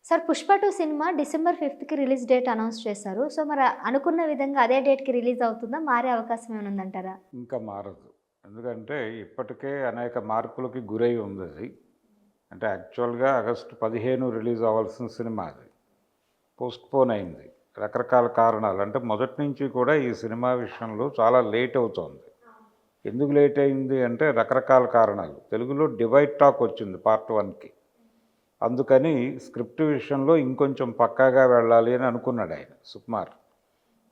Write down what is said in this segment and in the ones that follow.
Sir 'Pushpa 2' cinema December 5కి release date announce చేశారు. So, మరి అనుకున్న విధంగా అదే డేట్‌కి రిలీజ్ అవుతుందా? మారే అవకాశం ఏమైనా ఉందంటారా? ఇంకా మారదు. ఎందుకంటే ఇప్పటికే అనేక మార్పులకి గురై ఉందది. అంటే యాక్చువల్‌గా ఆగస్టు 15 రిలీజ్ అవ్వాల్సిన సినిమా అది. పోస్ట్‌పోన్ అయింది. రకరకాల కారణాలు. అంటే మొదటి నుంచి కూడా ఈ సినిమా విషయంలో చాలా లేట్ అవుతోంది. ఎందుకు లేట్ అయింది అంటే రకరకాల కారణాలు. తెలుగులో డివైడ్ టాక్ వచ్చింది పార్ట్ 1కి. అందుకని స్క్రిప్ట్ విషయంలో ఇంకొంచెం పక్కాగా వెళ్ళాలి అని అనుకున్నాడు ఆయన సుకుమార్.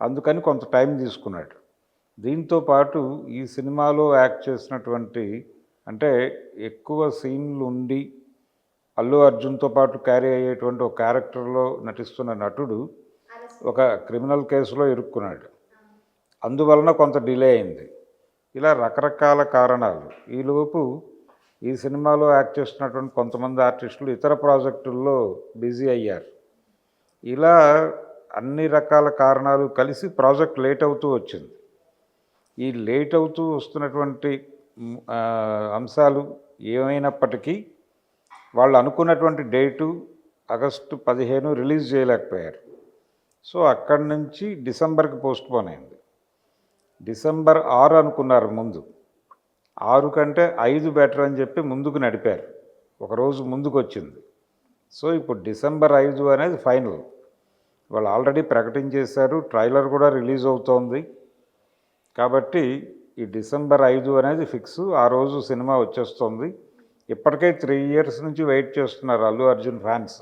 అందుకని కొంత టైం తీసుకున్నాడు. దీంతో పాటు ఈ సినిమాలో యాక్ట్ చేసినటువంటి అంటే ఎక్కువ సీన్లు ఉండి అల్లు అర్జున్తో పాటు క్యారీ అయ్యేటువంటి ఒక క్యారెక్టర్లో నటిస్తున్న నటుడు ఒక క్రిమినల్ కేసులో ఇరుక్కున్నాడు. అందువలన కొంత డిలే అయింది. ఇలా రకరకాల కారణాలు. ఈలోపు ఈ సినిమాలో యాక్ట్ చేస్తున్నటువంటి కొంతమంది ఆర్టిస్టులు ఇతర ప్రాజెక్టుల్లో బిజీ అయ్యారు. ఇలా అన్ని రకాల కారణాలు కలిసి ప్రాజెక్ట్ లేట్ అవుతూ వచ్చింది. ఈ లేట్ అవుతూ వస్తున్నటువంటి అంశాలు ఏమైనప్పటికీ వాళ్ళు అనుకున్నటువంటి డేటు ఆగస్టు 15 రిలీజ్ చేయలేకపోయారు. సో అక్కడి నుంచి డిసెంబర్కి పోస్ట్పోన్ అయింది. డిసెంబర్ 6 అనుకున్నారు ముందు. 6 కంటే 5 బెటర్ అని చెప్పి ముందుకు నడిపారు. ఒకరోజు ముందుకు వచ్చింది. సో ఇప్పుడు డిసెంబర్ 5 అనేది ఫైనల్. వాళ్ళు ఆల్రెడీ ప్రకటించేశారు. ట్రైలర్ కూడా రిలీజ్ అవుతోంది. కాబట్టి ఈ డిసెంబర్ 5 అనేది ఫిక్స్. ఆ రోజు సినిమా వచ్చేస్తుంది. ఇప్పటికే 3 ఇయర్స్ నుంచి వెయిట్ చేస్తున్నారు అల్లు అర్జున్ ఫ్యాన్స్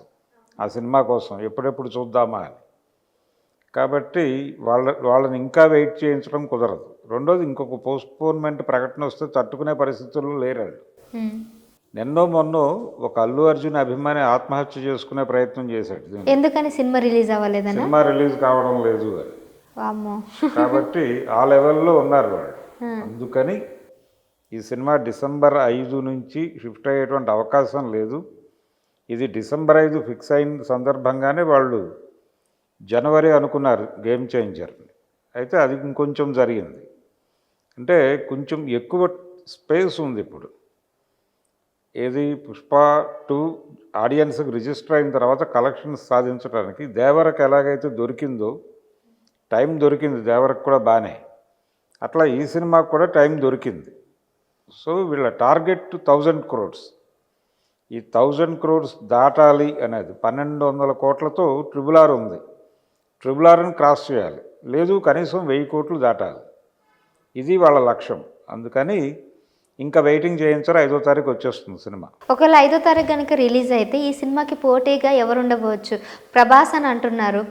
ఆ సినిమా కోసం, ఎప్పుడెప్పుడు చూద్దామా అని. కాబట్టి వాళ్ళని ఇంకా వెయిట్ చేయించడం కుదరదు. రెండోది ఇంకొక పోస్ట్పోన్మెంట్ ప్రకటన వస్తే తట్టుకునే పరిస్థితుల్లో లేరాడు. నిన్నో మొన్నో ఒక అల్లు అర్జున్ అభిమాని ఆత్మహత్య చేసుకునే ప్రయత్నం చేశాడు. ఎందుకని సినిమా రిలీజ్ అవ్వలేదని? సినిమా రిలీజ్ కావడం లేదు అని. కాబట్టి ఆ లెవెల్లో ఉన్నారు వాళ్ళు. అందుకని ఈ సినిమా డిసెంబర్ 5 నుంచి షిఫ్ట్ అయ్యేటువంటి అవకాశం లేదు. ఇది డిసెంబర్ 5 ఫిక్స్ అయిన సందర్భంగానే వాళ్ళు జనవరి అనుకున్నారు గేమ్ చేంజర్ని. అయితే అది ఇంకొంచెం జరిగింది. అంటే కొంచెం ఎక్కువ స్పేస్ ఉంది ఇప్పుడు. ఏది పుష్ప 2 ఆడియన్స్కి రిజిస్టర్ అయిన తర్వాత కలెక్షన్స్ సాధించడానికి దేవరకు ఎలాగైతే దొరికిందో టైం దొరికింది, దేవరకు కూడా బాగానే, అట్లా ఈ సినిమాకు కూడా టైం దొరికింది. సో వీళ్ళ టార్గెట్ 1000 crores. ఈ 1000 crores దాటాలి అనేది 1200 కోట్లతో RRR ఉంది. RRRని క్రాస్ చేయాలి, లేదు కనీసం 1000 కోట్లు దాటాలి. ఇది వాళ్ళ లక్ష్యం. అందుకని ఇంకా వెయిటింగ్ చేయించారు. 5వ తారీఖు వచ్చేస్తుంది సినిమా. ఒకవేళ 5వ తారీఖు కనుక రిలీజ్ అయితే ఈ సినిమాకి పోటీగా ఎవరు ఉండవచ్చు? ప్రభాస్ అని అంటున్నారు.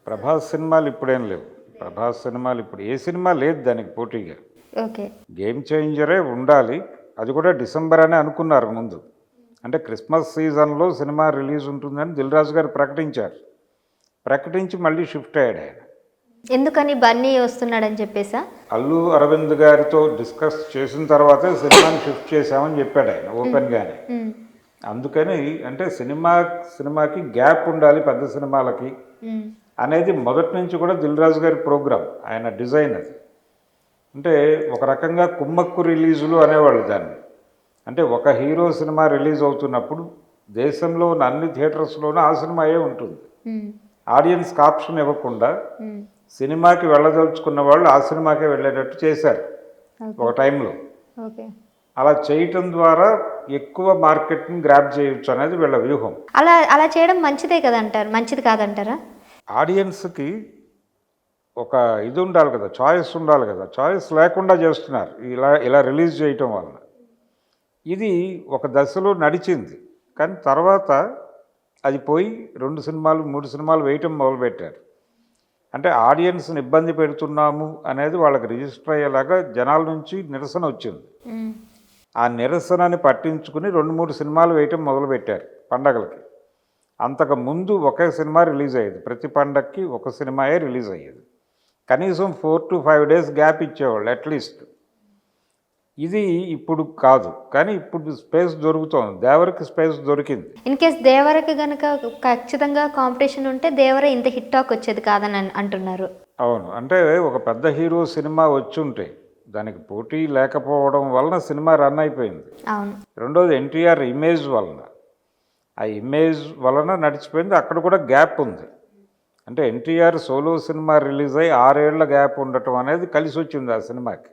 ప్రభాస్ సినిమాలు ఇప్పుడేం లేవు. ప్రభాస్ సినిమాలు ఇప్పుడు ఏ సినిమా లేదు దానికి పోటీగా. ఓకే, గేమ్ చేంజరే ఉండాలి. అది కూడా డిసెంబర్ అని అనుకున్నారు ముందు. అంటే క్రిస్మస్ సీజన్లో సినిమా రిలీజ్ ఉంటుందని దిల్ రాజు గారు ప్రకటించారు. ప్రకటించి మళ్ళీ షిఫ్ట్ అయ్యాడు ఆయన. ఎందుకని బన్నీ వస్తున్నాడని చెప్పేసా? అల్లు అరవింద్ గారితో డిస్కస్ చేసిన తర్వాతే సినిమాని షిఫ్ట్ చేశామని చెప్పాడు ఆయన ఓపెన్గానే. అందుకని అంటే సినిమాకి గ్యాప్ ఉండాలి పెద్ద సినిమాలకి అనేది మొదటి నుంచి కూడా దిల్ రాజు గారి ప్రోగ్రాం, ఆయన డిజైన్ అది. అంటే ఒక రకంగా కుమ్మక్కు రిలీజులు అనేవాళ్ళు దాన్ని. అంటే ఒక హీరో సినిమా రిలీజ్ అవుతున్నప్పుడు దేశంలో ఉన్న అన్ని థియేటర్స్లోనూ ఆ సినిమాయే ఉంటుంది. ఆడియన్స్కి ఆప్షన్ ఇవ్వకుండా సినిమాకి వెళ్ళదలుచుకున్న వాళ్ళు ఆ సినిమాకే వెళ్ళేటట్టు చేశారు ఒక టైంలో. అలా చేయటం ద్వారా ఎక్కువ మార్కెట్ని గ్రాప్ చేయొచ్చు అనేది వీళ్ళ వ్యూహం. అలా చేయడం మంచిదే కదంటారు, మంచిది కాదంటారా? ఆడియన్స్కి ఒక ఇది ఉండాలి కదా, చాయిస్ ఉండాలి కదా. చాయిస్ లేకుండా చేస్తున్నారు ఇలా రిలీజ్ చేయటం వలన. ఇది ఒక దశలో నడిచింది, కానీ తర్వాత అది పోయి 2 సినిమాలు 3 సినిమాలు వేయటం మొదలుపెట్టారు. అంటే ఆడియన్స్ని ఇబ్బంది పెడుతున్నాము అనేది వాళ్ళకి రిజిస్టర్ అయ్యేలాగా జనాల నుంచి నిరసన వచ్చింది. ఆ నిరసనని పట్టించుకుని 2-3 సినిమాలు వేయటం మొదలుపెట్టారు పండగలకి. అంతకు ముందు ఒకే సినిమా రిలీజ్ అయ్యేది. ప్రతి పండగకి ఒక సినిమాయే రిలీజ్ అయ్యేది. కనీసం 4 to 5 days గ్యాప్ ఇచ్చేవాళ్ళు అట్లీస్ట్. ఇది ఇప్పుడు కాదు, కానీ ఇప్పుడు స్పేస్ దొరుకుతోంది. దేవరికి స్పేస్ దొరికింది. ఇన్ కేస్ దేవరికి కనుక ఖచ్చితంగా కాంపిటీషన్ ఉంటే దేవర ఇంత హిట్ టాక్ వచ్చేది కాదని అంటున్నారు. అవును, అంటే ఒక పెద్ద హీరో సినిమా వచ్చి ఉంటే దానికి పోటీ లేకపోవడం వలన సినిమా రన్ అయిపోయింది. అవును. రెండోది ఎన్టీఆర్ ఇమేజ్ వలన. ఆ ఇమేజ్ వలన నడిచిపోయింది. అక్కడ కూడా గ్యాప్ ఉంది. అంటే ఎన్టీఆర్ సోలో సినిమా రిలీజ్ అయ్యి 6 ఏళ్ల గ్యాప్ ఉండటం అనేది కలిసి వచ్చింది ఆ సినిమాకి.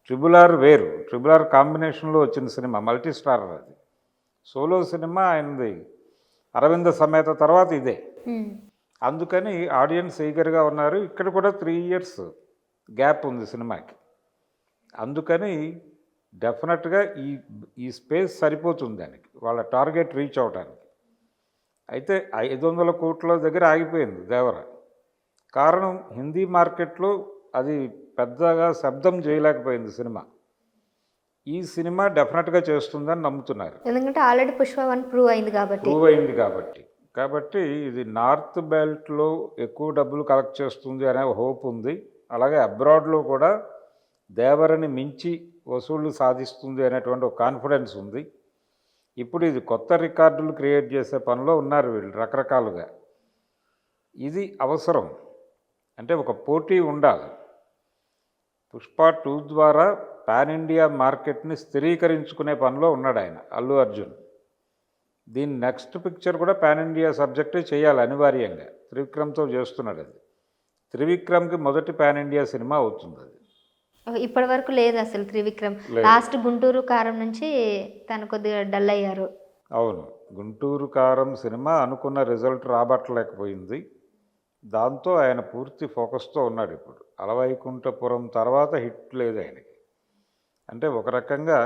ట్రిబుల్ ఆర్ వేరు, ట్రిబుల్ ఆర్ కాంబినేషన్లో వచ్చిన సినిమా, మల్టీ స్టారర్ అది. సోలో సినిమా ఆయనది అరవింద సమేత తర్వాత ఇదే. అందుకని ఆడియన్స్ ఈగర్గా ఉన్నారు. ఇక్కడ కూడా 3 ఇయర్స్ గ్యాప్ ఉంది సినిమాకి. అందుకని డెఫినెట్గా ఈ స్పేస్ సరిపోతుంది దానికి, వాళ్ళ టార్గెట్ రీచ్ అవడానికి. అయితే 500 కోట్ల దగ్గర ఆగిపోయింది దేవర. కారణం హిందీ మార్కెట్లో అది పెద్దగా శబ్దం చేయలేకపోయింది సినిమా. ఈ సినిమా డెఫినెట్గా చేస్తుందని నమ్ముతున్నారు. ఎందుకంటే ఆల్రెడీ పుష్ప 1 ప్రూవ్ అయింది కాబట్టి. కాబట్టి ఇది నార్త్ బెల్ట్లో ఎక్కువ డబ్బులు కలెక్ట్ చేస్తుంది అనే హోప్ ఉంది. అలాగే అబ్రాడ్లో కూడా దేవరని మించి వసూళ్లు సాధిస్తుంది అనేటువంటి ఒక కాన్ఫిడెన్స్ ఉంది. ఇప్పుడు ఇది కొత్త రికార్డులు క్రియేట్ చేసే పనిలో ఉన్నారు వీళ్ళు రకరకాలుగా. ఇది అవసరం. అంటే ఒక పోటీ ఉండాలి. పుష్ప 2 ద్వారా పాన్ ఇండియా మార్కెట్ని స్థిరీకరించుకునే పనిలో ఉన్నాడు ఆయన, అల్లు అర్జున్. దీని నెక్స్ట్ పిక్చర్ కూడా పాన్ ఇండియా సబ్జెక్టే చేయాలి అనివార్యంగా. త్రివిక్రమ్తో చేస్తున్నాడు అది. త్రివిక్రమ్కి మొదటి పాన్ ఇండియా సినిమా అవుతుంది అది. ఇప్పటి వరకు లేదు అసలు త్రివిక్రమ్. లాస్ట్ గుంటూరు కారం నుంచి తను కొద్దిగా డల్ అయ్యారు. అవును, గుంటూరు కారం సినిమా అనుకున్న రిజల్ట్ రాబట్టలేకపోయింది. దాంతో ఆయన పూర్తి ఫోకస్తో ఉన్నాడు ఇప్పుడు. అలవైకుంఠపురం తర్వాత హిట్ లేదు ఆయనకి. అంటే ఒక రకంగా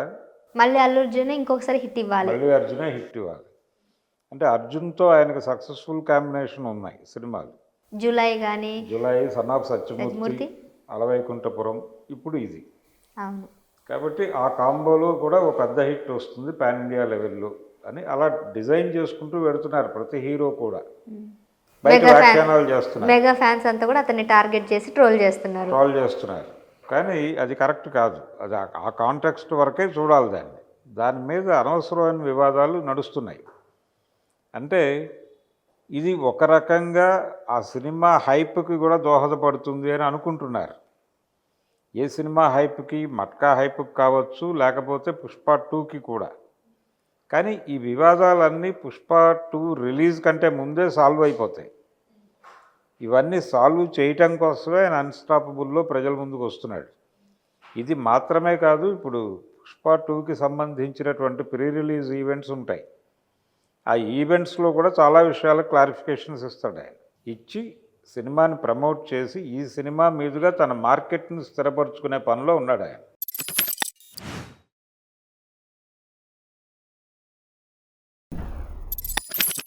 మళ్ళీ అల్లు అర్జున్ ఇంకొకసారి హిట్ ఇవ్వాలి. మళ్ళీ అర్జునే హిట్ ఇవ్వాలి. అంటే అర్జున్తో ఆయనకు సక్సెస్ఫుల్ కాంబినేషన్ ఉన్నాయి సినిమాలు. జూలై కానీ, July, son of Satyamurthy, Ala Vaikunthapuram, ఇప్పుడు ఇది. అవును. కాబట్టి ఆ కాంబోలో కూడా ఒక పెద్ద హిట్ వస్తుంది పాన్ ఇండియా లెవెల్లో అని అలా డిజైన్ చేసుకుంటూ వెళుతున్నారు ప్రతి హీరో కూడా. బయట వ్యాఖ్యానాలు చేస్తున్నారు. మెగా ఫ్యాన్స్ అంతా కూడా అతన్ని టార్గెట్ చేసి ట్రోల్ చేస్తున్నారు. కానీ అది కరెక్ట్ కాదు. అది ఆ కాంటెక్స్ట్ వరకే చూడాలి దాన్ని. దాని మీద అనవసరమైన వివాదాలు నడుస్తున్నాయి. అంటే ఇది ఒక రకంగా ఆ సినిమా హైప్కి కూడా దోహదపడుతుంది అని అనుకుంటున్నారు. ఏ సినిమా హైప్కి, మట్కా హైప్కి కావచ్చు, లేకపోతే పుష్ప 2కి కూడా. కానీ ఈ వివాదాలన్నీ పుష్ప 2 రిలీజ్ కంటే ముందే సాల్వ్ అయిపోతాయి. ఇవన్నీ సాల్వ్ చేయటం కోసమే ఆయన అన్స్టాపబుల్లో ప్రజల ముందుకు వస్తున్నాడు. ఇది మాత్రమే కాదు, ఇప్పుడు పుష్ప 2కి సంబంధించినటువంటి ప్రీ రిలీజ్ ఈవెంట్స్ ఉంటాయి. ఆ ఈవెంట్స్లో కూడా చాలా విషయాలు క్లారిఫికేషన్స్ ఇస్తాడు ఆయన. ఇచ్చి సినిమాని ప్రమోట్ చేసి ఈ సినిమా మీదుగా తన మార్కెట్ని స్థిరపరచుకునే పనిలో ఉన్నాడు ఆయన.